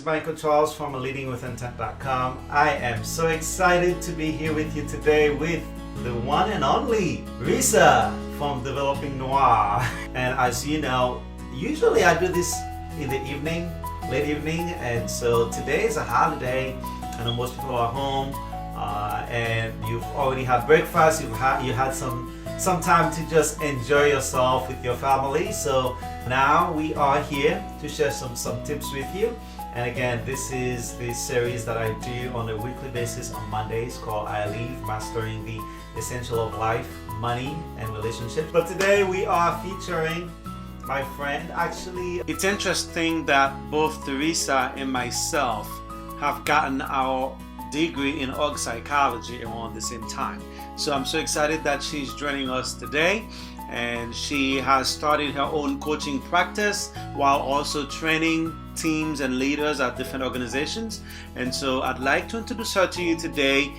Michael Charles from leadingwithintent.com. I am so excited to be here with you today with the one and only Theresa from Developing Noir. And as you know, usually I do this in the evening, late evening, and so today is a holiday. I know most people are home, and you've already had breakfast. You had some time to just enjoy yourself with your family. So now we are here to share some tips with you. And again, this is the series that I do on a weekly basis on Mondays called iLive, Mastering the Essential of Life, Money, and Relationships. But today we are featuring my friend. Actually, it's interesting that both Theresa and myself have gotten our degree in org psychology around the same time. So I'm so excited that she's joining us today, and she has started her own coaching practice while also training teams and leaders at different organizations. And so I'd like to introduce her to you today.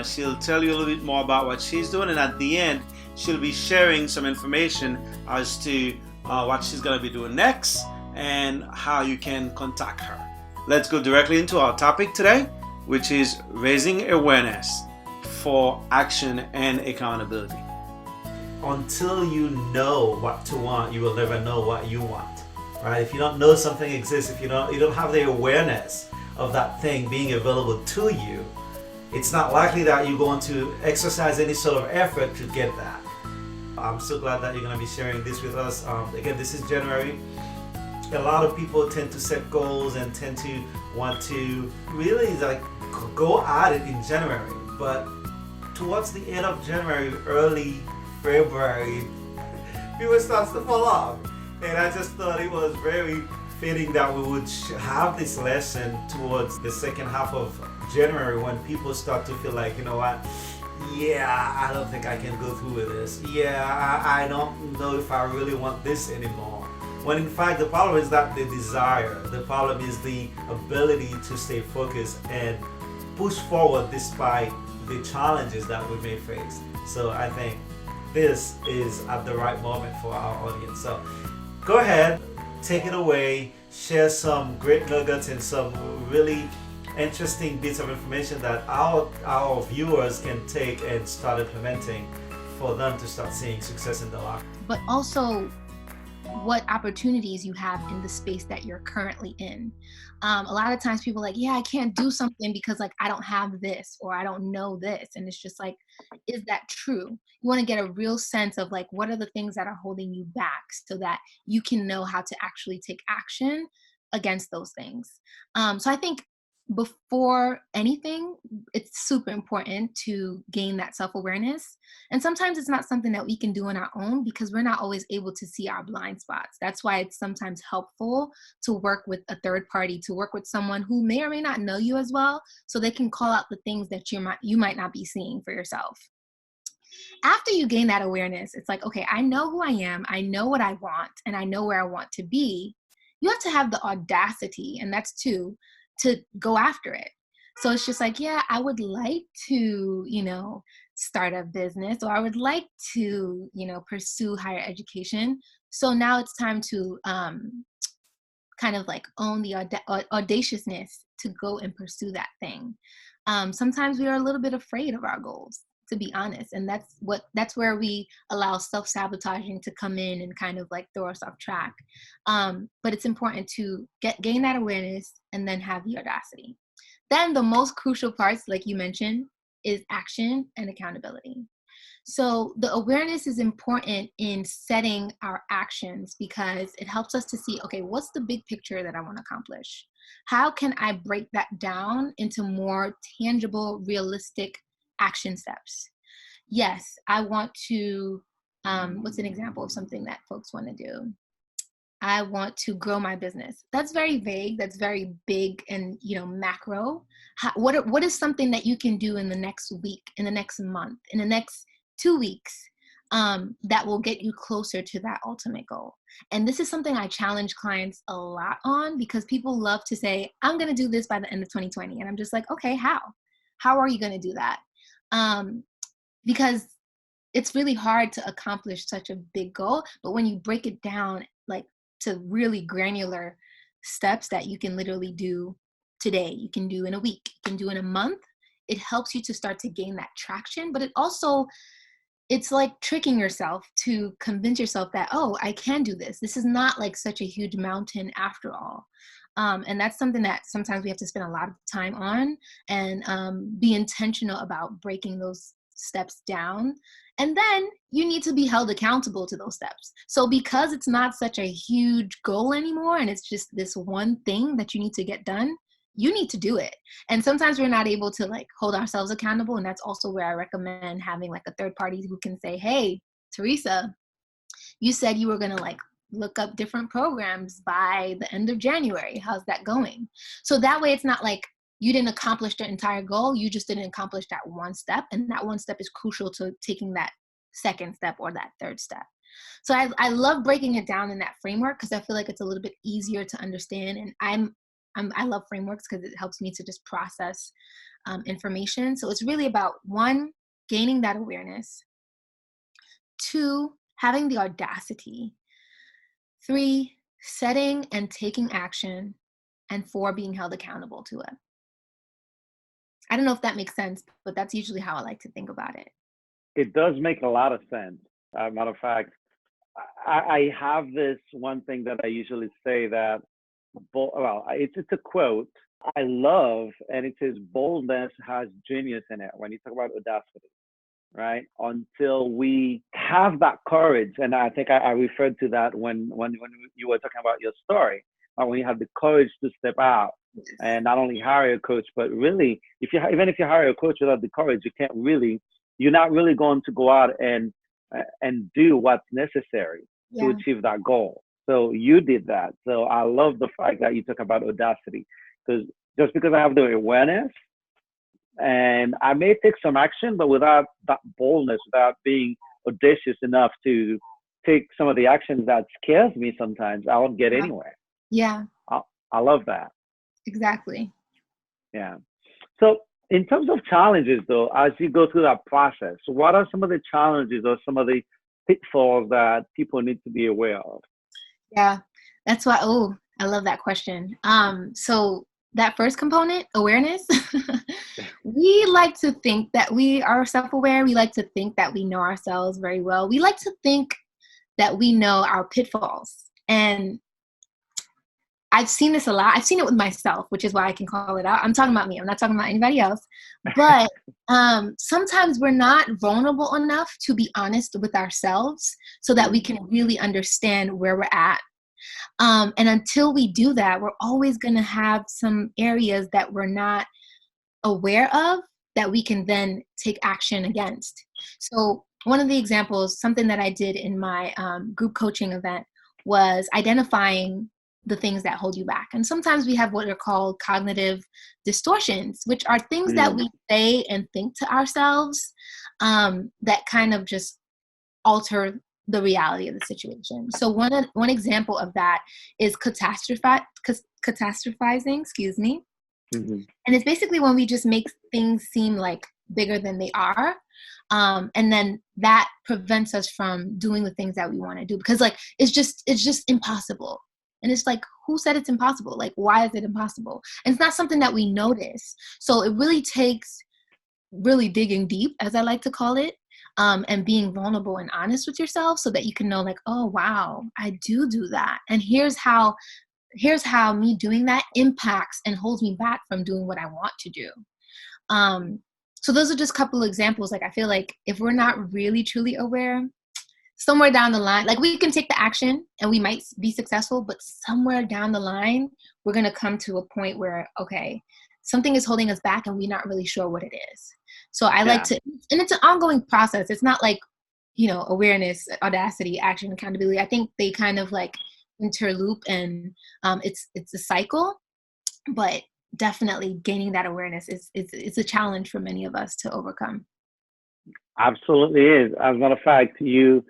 She'll tell you a little bit more about what she's doing, and at the end she'll be sharing some information as to what she's going to be doing next and how you can contact her. Let's go directly into our topic today, which is raising awareness for action and accountability. Until you know what to want, you will never know what you want, right? If you don't know something exists, if you don't have the awareness of that thing being available to you, it's not likely that you're going to exercise any sort of effort to get that. I'm so glad that you're going to be sharing this with us. Again, this is January. A lot of people tend to set goals and tend to want to really go at it in January, but towards the end of January, early February, people starts to fall off. And I just thought it was very fitting that we would have this lesson towards the second half of January, when people start to feel like, you know what, I don't think I can go through with this. I don't know if I really want this anymore. When in fact, the problem is not the desire. The problem is the ability to stay focused and push forward despite the challenges that we may face. So I think this is at the right moment for our audience. So go ahead, take it away, share some great nuggets and some really interesting bits of information that our viewers can take and start implementing for them to start seeing success in their life. But also what opportunities you have in the space that you're currently in. A lot of times people are like, I can't do something because I don't have this or I don't know this. And it's just like, is that true? You want to get a real sense of what are the things that are holding you back so that you can know how to actually take action against those things. So I think before anything, it's super important to gain that self-awareness. And sometimes it's not something that we can do on our own because we're not always able to see our blind spots. That's why it's sometimes helpful to work with a third party, to work with someone who may or may not know you as well, so they can call out the things that you might not be seeing for yourself. After you gain that awareness, it's like, okay, I know who I am, I know what I want, and I know where I want to be. You have to have the audacity, and that's two, to go after it. So it's just like, I would like to, start a business, or I would like to, pursue higher education. So now it's time to kind of own the audaciousness to go and pursue that thing. Sometimes we are a little bit afraid of our goals, to be honest. And that's where we allow self-sabotaging to come in and kind of throw us off track. But it's important to gain that awareness and then have the audacity. Then the most crucial parts, like you mentioned, is action and accountability. So the awareness is important in setting our actions because it helps us to see, okay, what's the big picture that I want to accomplish? How can I break that down into more tangible, realistic action steps? Yes, I want to, what's an example of something that folks want to do? I want to grow my business. That's very vague. That's very big and, macro. What is something that you can do in the next week, in the next month, in the next 2 weeks that will get you closer to that ultimate goal? And this is something I challenge clients a lot on because people love to say, I'm going to do this by the end of 2020. And I'm just like, okay, how? How are you going to do that? Because it's really hard to accomplish such a big goal. But when you break it down, to really granular steps that you can literally do today, you can do in a week, you can do in a month. It helps you to start to gain that traction, but it's like tricking yourself to convince yourself that, oh, I can do this. This is not like such a huge mountain after all. And that's something that sometimes we have to spend a lot of time on, and be intentional about breaking those steps down. And then you need to be held accountable to those steps. So because it's not such a huge goal anymore, and it's just this one thing that you need to get done, you need to do it. And sometimes we're not able to like hold ourselves accountable. And that's also where I recommend having like a third party who can say, hey, Theresa, you said you were going to like look up different programs by the end of January. How's that going? So that way it's not like you didn't accomplish the entire goal. You just didn't accomplish that one step. And that one step is crucial to taking that second step or that third step. So I love breaking it down in that framework because I feel like it's a little bit easier to understand. And I love frameworks because it helps me to just process information. So it's really about, one, gaining that awareness, two, having the audacity, three, setting and taking action, and four, being held accountable to it. I don't know if that makes sense, but that's usually how I like to think about it. It does make a lot of sense. Matter of fact, I have this one thing that I usually say that, well, it's a quote I love, and it says, boldness has genius in it when you talk about audacity, right? Until we have that courage, and I think I referred to that when you were talking about your story, when you have the courage to step out and not only hire a coach, but really, even if you hire a coach without the courage, you're not really going to go out and do what's necessary to achieve that goal. So you did that. So I love the fact that you talk about audacity, because just because I have the awareness and I may take some action, but without that boldness, without being audacious enough to take some of the actions that scares me sometimes, I won't get anywhere. Yeah. I love that. Exactly. Yeah. So in terms of challenges, though, as you go through that process, what are some of the challenges or some of the pitfalls that people need to be aware of? Yeah, that's why, I love that question. So that first component, awareness, we like to think that we are self-aware. We like to think that we know ourselves very well. We like to think that we know our pitfalls. And I've seen this a lot. I've seen it with myself, which is why I can call it out. I'm talking about me. I'm not talking about anybody else. But sometimes we're not vulnerable enough to be honest with ourselves so that we can really understand where we're at. And until we do that, we're always going to have some areas that we're not aware of that we can then take action against. So one of the examples, something that I did in my group coaching event, was identifying the things that hold you back. And sometimes we have what are called cognitive distortions, which are things that we say and think to ourselves that kind of just alter the reality of the situation. So one example of that is catastrophizing, excuse me. Mm-hmm. And it's basically when we just make things seem like bigger than they are. And then that prevents us from doing the things that we want to do, because like, it's just impossible. And it's like, who said it's impossible? Like, why is it impossible? And it's not something that we notice. So it really takes really digging deep, as I like to call it, and being vulnerable and honest with yourself so that you can know like, oh, wow, I do that. And here's how me doing that impacts and holds me back from doing what I want to do. So those are just a couple of examples. Like, I feel like if we're not really truly aware, somewhere down the line, like we can take the action and we might be successful, but somewhere down the line, we're going to come to a point where, okay, something is holding us back and we're not really sure what it is. So I like to, and it's an ongoing process. It's not like, awareness, audacity, action, accountability. I think they kind of like interloop, and it's a cycle, but definitely gaining that awareness is a challenge for many of us to overcome. Absolutely is. As a matter of fact, you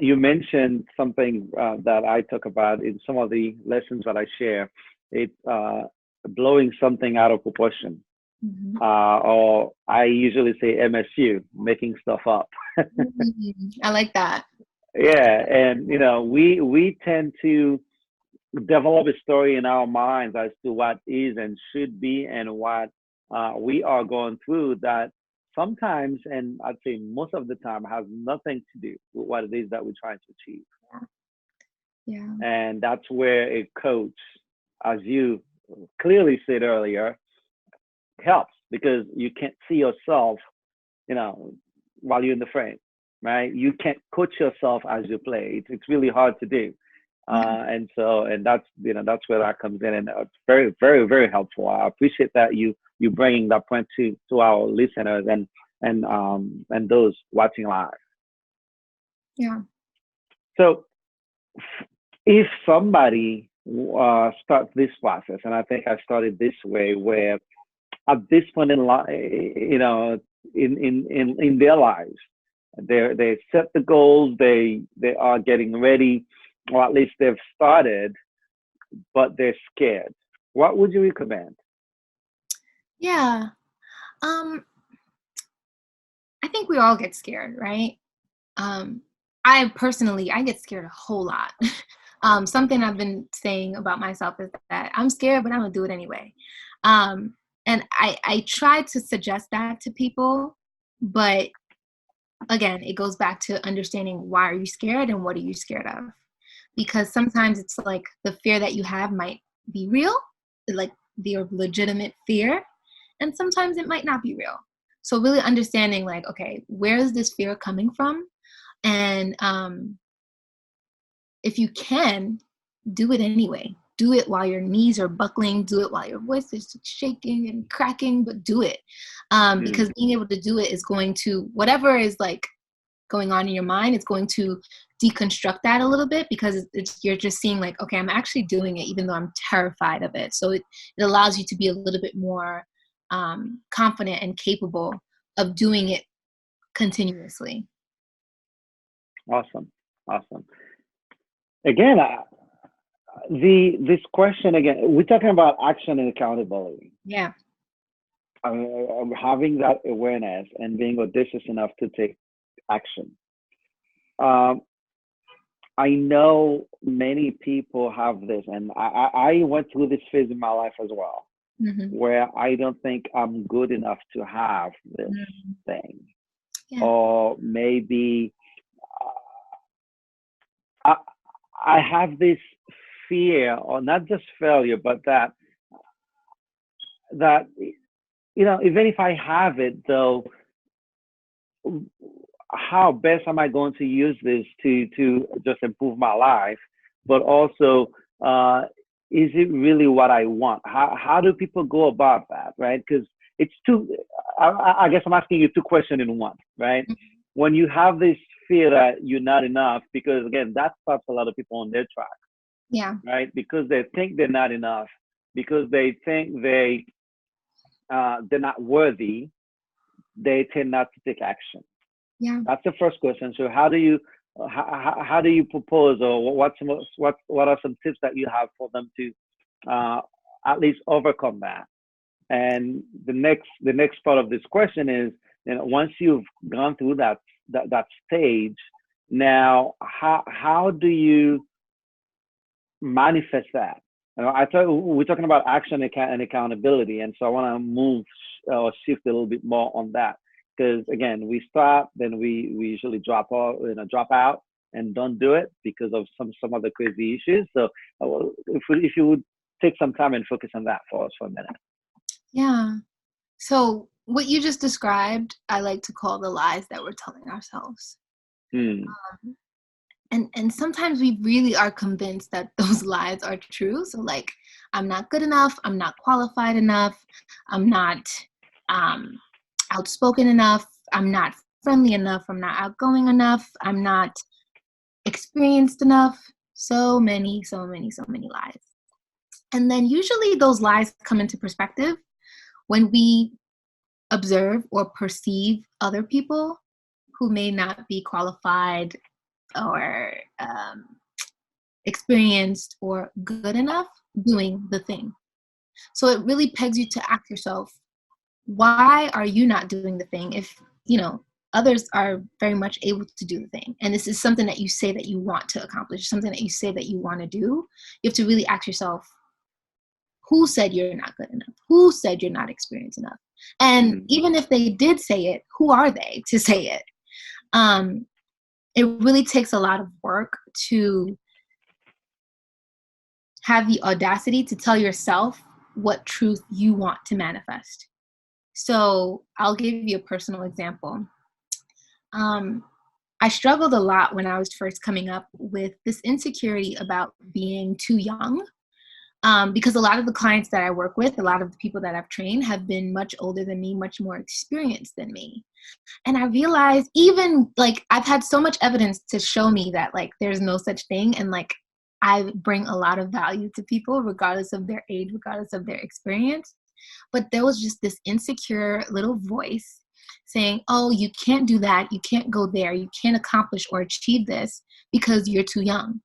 mentioned something that I talk about in some of the lessons that I share. It's blowing something out of proportion. Mm-hmm. Or I usually say MSU, making stuff up. I like that. Yeah, and we tend to develop a story in our minds as to what is and should be and what we are going through that sometimes, and I'd say most of the time, has nothing to do with what it is that we're trying to achieve. Yeah. And that's where a coach, as you clearly said earlier, helps, because you can't see yourself, while you're in the frame, right? You can't coach yourself as you play. It's really hard to do. And that's where that comes in, and it's very, very, very helpful. I appreciate that you bringing that point to our listeners and those watching live. Yeah. So if somebody starts this process, and I think I started this way, where at this point in life, in their lives, they set the goals, they are getting ready, or at least they've started, but they're scared. What would you recommend? Yeah. I think we all get scared, right? I get scared a whole lot. Something I've been saying about myself is that I'm scared, but I'm gonna do it anyway. And I try to suggest that to people, but again, it goes back to understanding, why are you scared and what are you scared of? Because sometimes it's like the fear that you have might be real, like the legitimate fear, and sometimes it might not be real. So really understanding, like, okay, where is this fear coming from? And if you can, do it anyway. Do it while your knees are buckling. Do it while your voice is shaking and cracking, but do it. Because being able to do it is going to, whatever is like going on in your mind, it's going to deconstruct that a little bit, because you're just seeing like, okay, I'm actually doing it even though I'm terrified of it. So it allows you to be a little bit more confident and capable of doing it continuously. Awesome. Again, this question again, we're talking about action and accountability. Yeah. Having that awareness and being audacious enough to take action. I know many people have this, and I went through this phase in my life as well, where I don't think I'm good enough to have this thing. Yeah. Or maybe I have this fear, or not just failure, but that even if I have it, though, how best am I going to use this to just improve my life? But also, is it really what I want? How do people go about that, right? Because it's I guess I'm asking you two questions in one, right? When you have this fear that you're not enough, because again, that stops a lot of people on their track. Yeah. Right? Because they think they're not enough, because they think they're not worthy, they tend not to take action. Yeah. That's the first question. So how do you propose, or what are some tips that you have for them to at least overcome that? And the next part of this question is, once you've gone through that stage, now how do you manifest that? I thought we're talking about action and accountability, and so I want to move or shift a little bit more on that, because again, we start, then we usually drop out and don't do it because of some other crazy issues. So if you would take some time and focus on that for us for a minute. Yeah. So what you just described, I like to call the lies that we're telling ourselves. And sometimes we really are convinced that those lies are true. So like, I'm not good enough, I'm not qualified enough, I'm not outspoken enough, I'm not friendly enough, I'm not outgoing enough, I'm not experienced enough. So many lies. And then usually those lies come into perspective when we observe or perceive other people who may not be qualified or experienced or good enough doing the thing. So it really pegs you to ask yourself, why are you not doing the thing? If others are very much able to do the thing. And this is something that you say that you want to accomplish, something that you say that you want to do. You have to really ask yourself, who said you're not good enough? Who said you're not experienced enough? And even if they did say it, who are they to say it? It really takes a lot of work to have the audacity to tell yourself what truth you want to manifest. So I'll give you a personal example. I struggled a lot when I was first coming up with this insecurity about being too young, because a lot of the clients that I work with, a lot of the people that I've trained have been much older than me, much more experienced than me. And I realized, even like, I've had so much evidence to show me that like there's no such thing, and like I bring a lot of value to people regardless of their age, regardless of their experience. But there was just this insecure little voice saying, oh, you can't do that, you can't go there, you can't accomplish or achieve this because you're too young.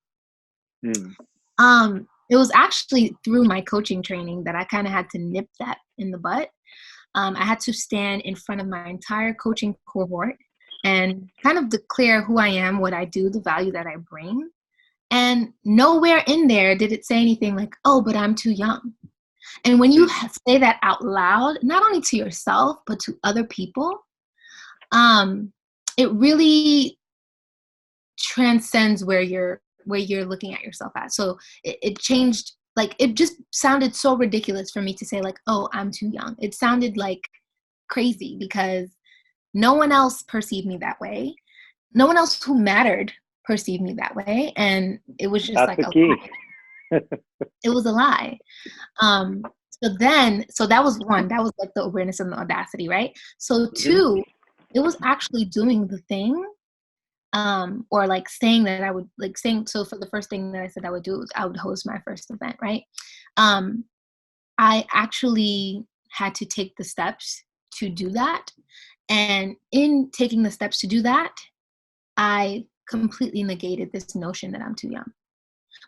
It was actually through my coaching training that I kind of had to nip that in the butt. I had to stand in front of my entire coaching cohort and kind of declare who I am, what I do, the value that I bring. And nowhere in there did it say anything like, oh, but I'm too young. And when you say that out loud, not only to yourself, but to other people, it really transcends where you're looking at yourself at. So it changed, like, it just sounded so ridiculous for me to say like, oh, I'm too young. It sounded like crazy because no one else perceived me that way. No one else who mattered perceived me that way. And it was just like a lie. It was a lie. So that was one, that was like the awareness and the audacity, right? So two, it was actually doing the thing, or like saying that I would, like saying, so for the first thing that I said I would do, I would host my first event, right? I actually had to take the steps to do that. And in taking the steps to do that, I completely negated this notion that I'm too young.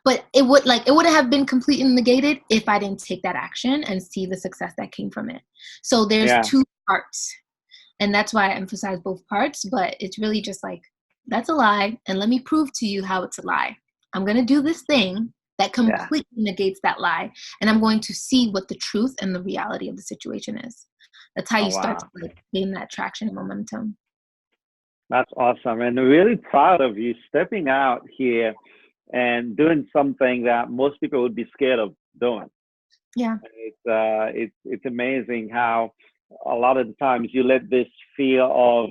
But it would have been completely negated if I didn't take that action and see the success that came from it. So there's two parts. And that's why I emphasize both parts, but it's really just like, that's a lie. And let me prove to you how it's a lie. I'm going to do this thing that completely negates that lie. And I'm going to see what the truth and the reality of the situation is. That's how you start to like gain that traction and momentum. That's awesome. And really proud of you stepping out here and doing something that most people would be scared of doing. Yeah. It's amazing how a lot of the times you let this fear of,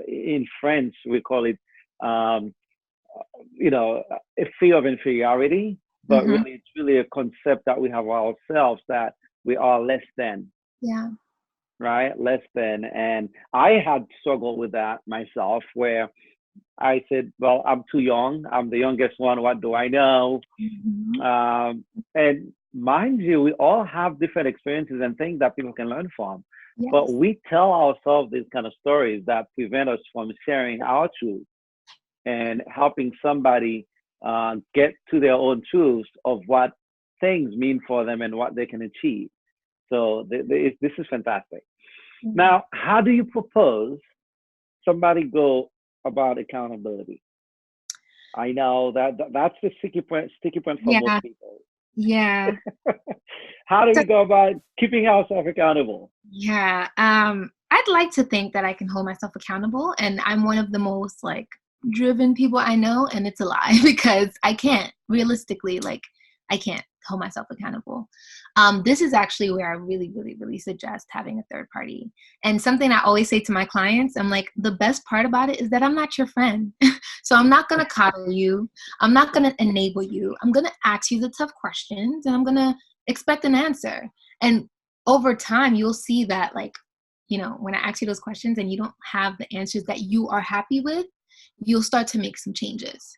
in French we call it, a fear of inferiority, but really it's really a concept that we have ourselves that we are less than. Yeah. Right? Less than. And I had struggled with that myself, where I said, well, I'm too young. I'm the youngest one. What do I know? And mind you, we all have different experiences and things that people can learn from. Yes. But we tell ourselves these kind of stories that prevent us from sharing our truth and helping somebody get to their own truths of what things mean for them and what they can achieve. So this is fantastic. Now, how do you propose somebody go about accountability? I know that's the sticky point for most people. Yeah. How do we go about keeping ourselves accountable? Yeah. I'd like to think that I can hold myself accountable, and I'm one of the most like driven people I know, and it's a lie because I can't realistically, like, I can't hold myself accountable. This is actually where I really, really, really suggest having a third party. And something I always say to my clients, I'm like, the best part about it is that I'm not your friend. So I'm not going to coddle you. I'm not going to enable you. I'm going to ask you the tough questions, and I'm going to expect an answer. And over time, you'll see that, like, you know, when I ask you those questions and you don't have the answers that you are happy with, you'll start to make some changes.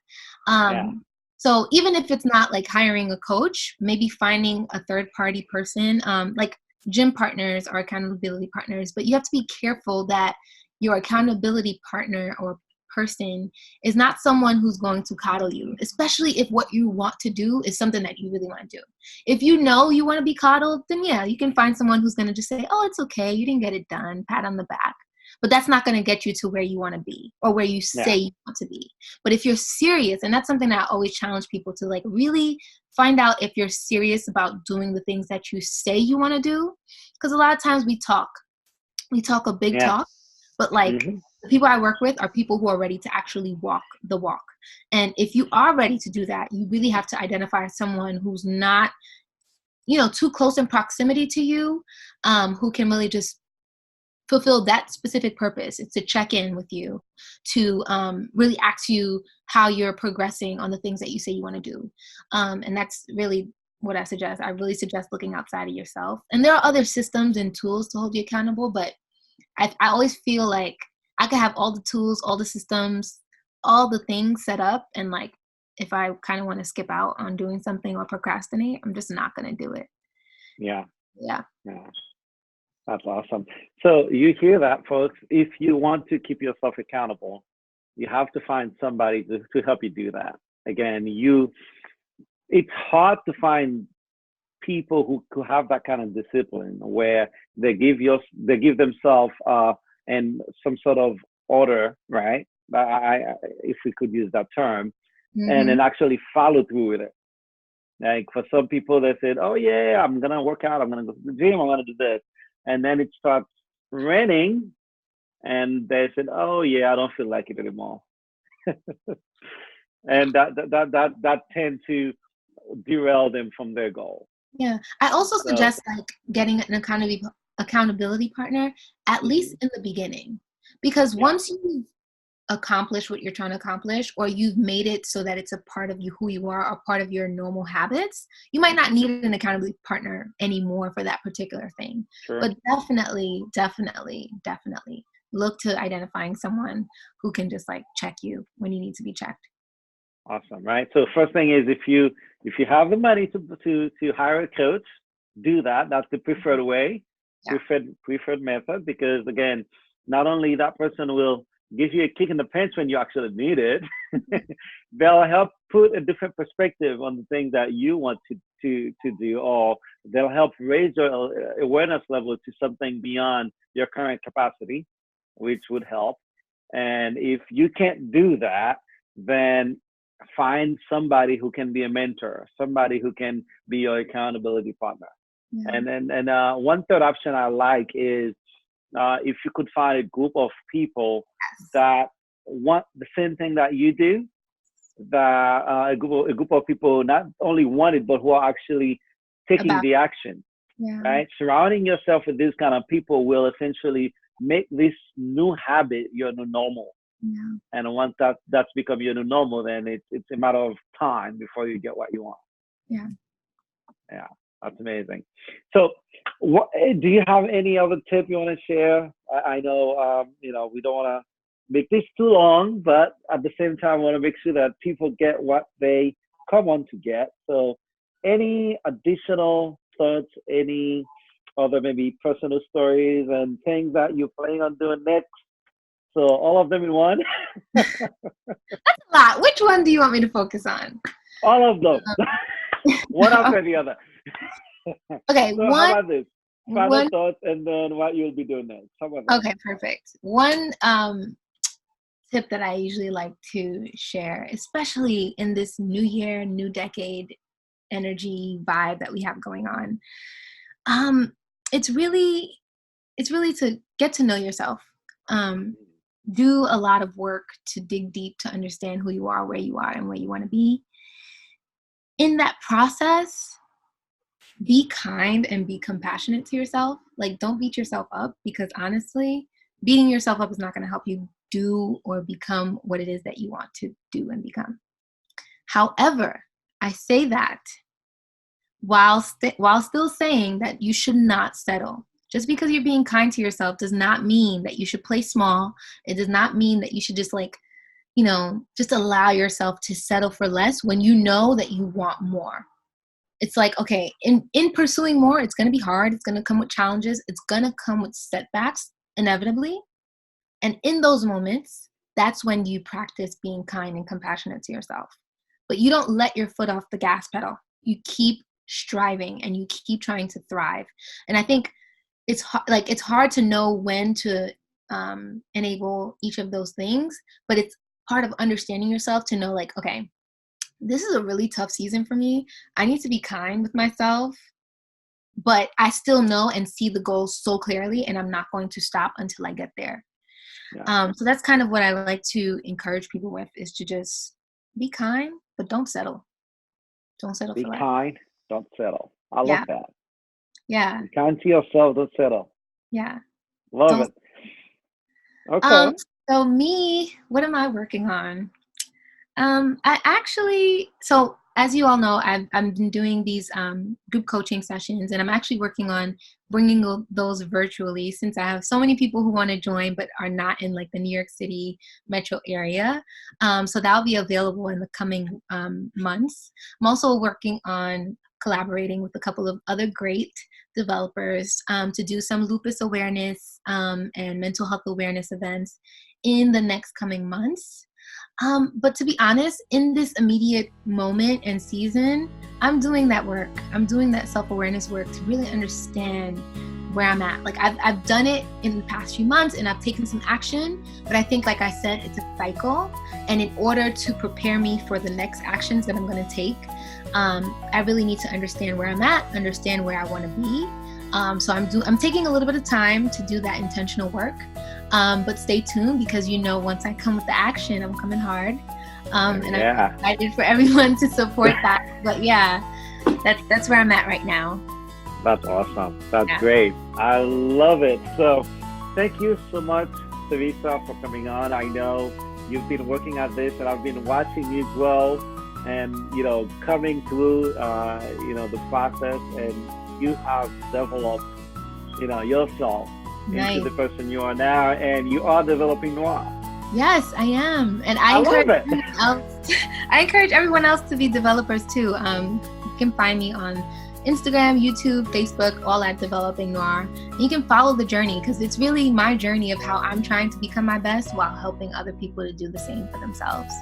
So even if it's not like hiring a coach, maybe finding a third party person, like gym partners or accountability partners, but you have to be careful that your accountability partner or person is not someone who's going to coddle you, especially if what you want to do is something that you really want to do. If you know you want to be coddled, then yeah, you can find someone who's going to just say, oh, it's okay, you didn't get it done, pat on the back. but that's not going to get you to where you want to be or where you say you want to be. But if you're serious, and that's something that I always challenge people to, like, really find out if you're serious about doing the things that you say you want to do. Because a lot of times we talk a big talk, but like the people I work with are people who are ready to actually walk the walk. And if you are ready to do that, you really have to identify someone who's not, too close in proximity to you, who can really just fulfill that specific purpose. It's to check in with you, to really ask you how you're progressing on the things that you say you want to do. And that's really what I suggest. I really suggest looking outside of yourself. And there are other systems and tools to hold you accountable, but I always feel like I could have all the tools, all the systems, all the things set up, and like if I kind of want to skip out on doing something or procrastinate, I'm just not going to do it. Yeah. Yeah. That's awesome. So you hear that, folks. If you want to keep yourself accountable, you have to find somebody to help you do that. Again, it's hard to find people who have that kind of discipline where they give themselves and some sort of order, right? If we could use that term, and then actually follow through with it. Like for some people, they said, "Oh yeah, I'm gonna work out. I'm gonna go to the gym. I'm gonna do this," and then it starts raining, and they said, "Oh yeah, I don't feel like it anymore," and that tend to derail them from their goal. Yeah. I also suggest like getting an accountability partner, at least in the beginning, because once you've accomplished what you're trying to accomplish, or you've made it so that it's a part of you, who you are, or part of your normal habits, you might not need an accountability partner anymore for that particular thing. Sure. But definitely look to identifying someone who can just like check you when you need to be checked. Awesome, right? So first thing is, if you have the money to hire a coach, do that. That's the preferred way, preferred method, because again, not only that person will give you a kick in the pants when you actually need it, they'll help put a different perspective on the things that you want to do, or they'll help raise your awareness level to something beyond your current capacity, which would help. And if you can't do that, then find somebody who can be a mentor, somebody who can be your accountability partner. And then one third option I like is if you could find a group of people that want the same thing that you do, that a group of people not only want it, but who are actually taking the action, right? Surrounding yourself with these kind of people will essentially make this new habit your new normal. And once that's become your new normal, then it's a matter of time before you get what you want. Yeah, that's amazing. So, do you have any other tip you want to share? I know, we don't want to make this too long, but at the same time, I want to make sure that people get what they come on to get. So, any additional thoughts, any other maybe personal stories and things that you're planning on doing next? So all of them in one? That's a lot. Which one do you want me to focus on? All of them. One after the other. Okay. So how about this? Final thoughts, and then what you'll be doing next. How about that? Okay, perfect. One tip that I usually like to share, especially in this new year, new decade energy vibe that we have going on, it's really to get to know yourself. Do a lot of work to dig deep to understand who you are, where you are, and where you want to be. In that process, be kind and be compassionate to yourself. Like, don't beat yourself up, because honestly, beating yourself up is not going to help you do or become what it is that you want to do and become. However, I say that while still saying that you should not settle. Just because you're being kind to yourself does not mean that you should play small. It does not mean that you should just just allow yourself to settle for less when you know that you want more. It's like, okay, in pursuing more, it's going to be hard. It's going to come with challenges. It's going to come with setbacks, inevitably. And in those moments, that's when you practice being kind and compassionate to yourself. But you don't let your foot off the gas pedal. You keep striving and you keep trying to thrive. And I think it's hard to know when to enable each of those things. But it's part of understanding yourself to know, like, okay, this is a really tough season for me. I need to be kind with myself, but I still know and see the goals so clearly, and I'm not going to stop until I get there. Yeah. So that's kind of what I like to encourage people with, is to just be kind, but don't settle. Don't settle Be for less. kind, don't settle. I love Yeah. that. Yeah. Be kind to yourself, don't settle. Yeah. Love Don't. it. Okay. Um, so me, what am I working on? I actually, so as you all know, I've been doing these group coaching sessions, and I'm actually working on bringing those virtually, since I have so many people who want to join but are not in like the New York City metro area. So that'll be available in the coming months. I'm also working on collaborating with a couple of other great developers to do some lupus awareness and mental health awareness events in the next coming months. But to be honest, in this immediate moment and season, I'm doing that work. I'm doing that self-awareness work to really understand where I'm at. Like I've done it in the past few months and I've taken some action, but I think, like I said, it's a cycle. And in order to prepare me for the next actions that I'm going to take, I really need to understand where I'm at, understand where I want to be. So I'm taking a little bit of time to do that intentional work. But stay tuned, because once I come with the action, I'm coming hard. And I'm excited for everyone to support that. But yeah, that's where I'm at right now. That's awesome. That's great. I love it. So thank you so much, Theresa, for coming on. I know you've been working at this, and I've been watching you grow and, coming through, the process, and you have developed, yourself into the person you are now, and you are developing Noir. Yes, I am. And I encourage everyone else to be developers too. You can find me on Instagram, YouTube, Facebook, all at Developing Noir. And you can follow the journey, because it's really my journey of how I'm trying to become my best while helping other people to do the same for themselves.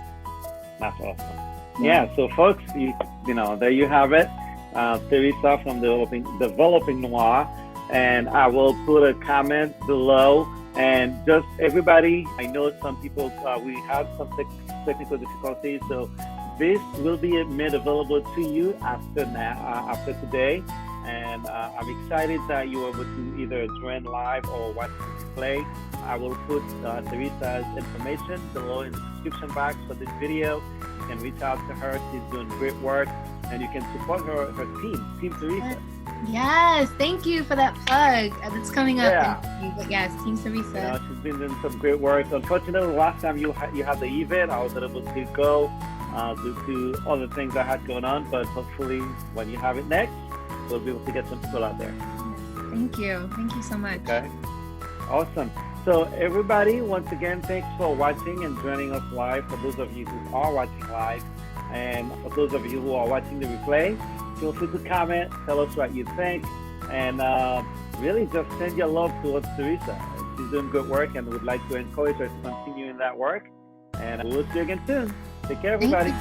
That's awesome. Yeah, so folks, there you have it. Theresa from Developing Noir. And I will put a comment below. And just everybody, I know some people, we had some technical difficulties, so this will be made available to you after today. And I'm excited that you are able to either join live or watch the replay. I will put Theresa's information below in the description box for this video. You can reach out to her. She's doing great work, and you can support her Team Theresa. Yes, thank you for that plug. It's coming up. Yeah. But yes, Team Theresa. She's been doing some great work. Unfortunately, last time you had the event, I wasn't able to go due to other things I had going on. But hopefully, when you have it next, we'll be able to get some people out there. Thank you. Thank you so much. Okay. Awesome. So everybody, once again, thanks for watching and joining us live. For those of you who are watching live, and for those of you who are watching the replay, feel free to comment, tell us what you think, and really just send your love towards Theresa. She's doing good work, and would like to encourage her to continue in that work. And we'll see you again soon. Take care, everybody.